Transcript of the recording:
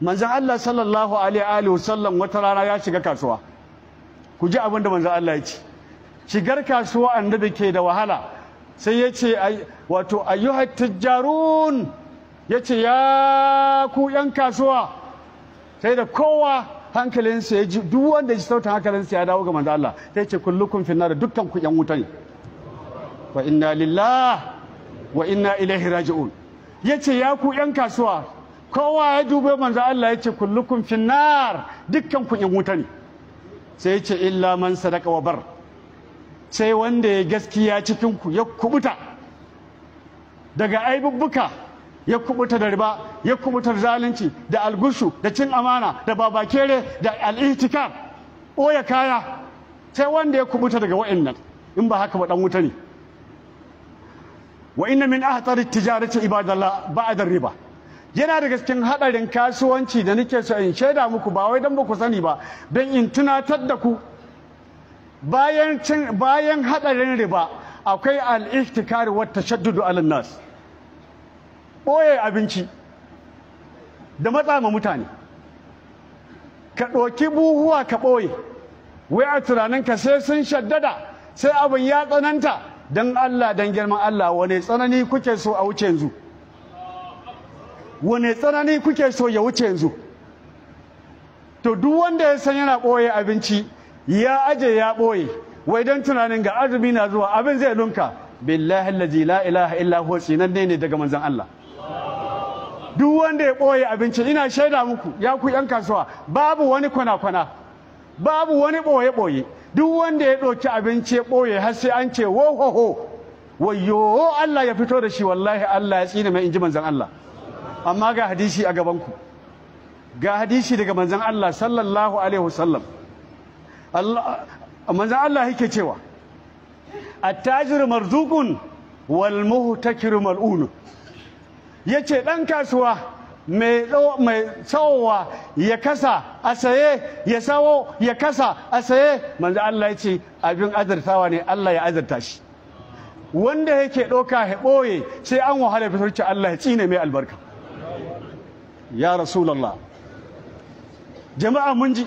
manzon Allah sallallahu alaihi wa sallam wata rana ya shiga kasuwa. Ku ji abin da manzon Allah ya ce. Shigar kasuwa annabi ke da wahala. Sai ya ce wato ayyuhat tujjarun, ya ce ya ku yan kasuwa. Sai da kowa hankalinsa ya ji, duk wanda ya ji sautin hankalinsa ya dawo ga manzon Allah. Sai ya ce kullukum finnar, dukkan ku yan wuta ne. Wa inna lillahi wa inna ilaihi raji'un. Ya ce ya ku yan kasuwa, kowa ya dube manzo Allah ya ce kullukum finnar, dukkan ku yan wuta ne. Sai ya ce illa man sadaka wa bar, sai wanda ya gaskiya cikin ku ya kubuta daga aibubbuka, ya kubuta da riba, ya kubuta da zalunci, da algushu, da cin amana, da babakere, da al'ihtikar, ɓoye kaya, sai wanda ya kubuta daga wa'annan. In ba haka ba dan wuta ne. Wa inna min ahtarit tijarati ibadallah ba'da riba, yana daga cikin hadarin kasuwanci da nake so in shaida muku, ba wai dan ba ku sani ba, dan in tunatar da ku. Bayan hadarin riba akwai al-ihtikar wa tashaddud ala nas, boye abinci da matsa ma mutane. Ka ɗauki buhuwa ka ɓoye, wai a tunaninka sai sun shaddada, sai abin ya tsananta. Dan Allah, dan girman Allah, wane tsanani kuke so a wuce yanzu? Wane tsanani kuke so ya wuce yanzu? To duk wanda ya san yana ɓoye abinci, ya aje ya ɓoye, wai don tunanin ga azumi na zuwa abin zai lunka, billahi allazi la ilaha illa huwa, tsinanne ne daga manzon Allah. Duk wanda ya ɓoye abinci, ina shaida muku ya ku yan kasuwa, babu wani kwana-kwana, babu wani ɓoye-ɓoye. Duk wanda ya ɗauki abinci ya ɓoye har sai an ce wo wayyo Allah ya fito da shi, wallahi Allah ya tsine mai, inji manzon Allah. Amma ga hadisi a gabanku, ga hadisi daga manzon Allah sallallahu alaihi wasallam. Manzon Allah yake cewa at-tajir marzuqun wal muhtakir mal'un. Yace dan kasuwa mai tsawowa ya kasa a saye, ya sawo ya kasa a saye, manzo Allah ya ce abin azartawa ne, Allah ya azarta shi. Wanda yake ɗauka ya ɓoye sai an wahala fitarci, Allah ya tsine mai albarka. Ya Rasulallah, jama'a mun ji.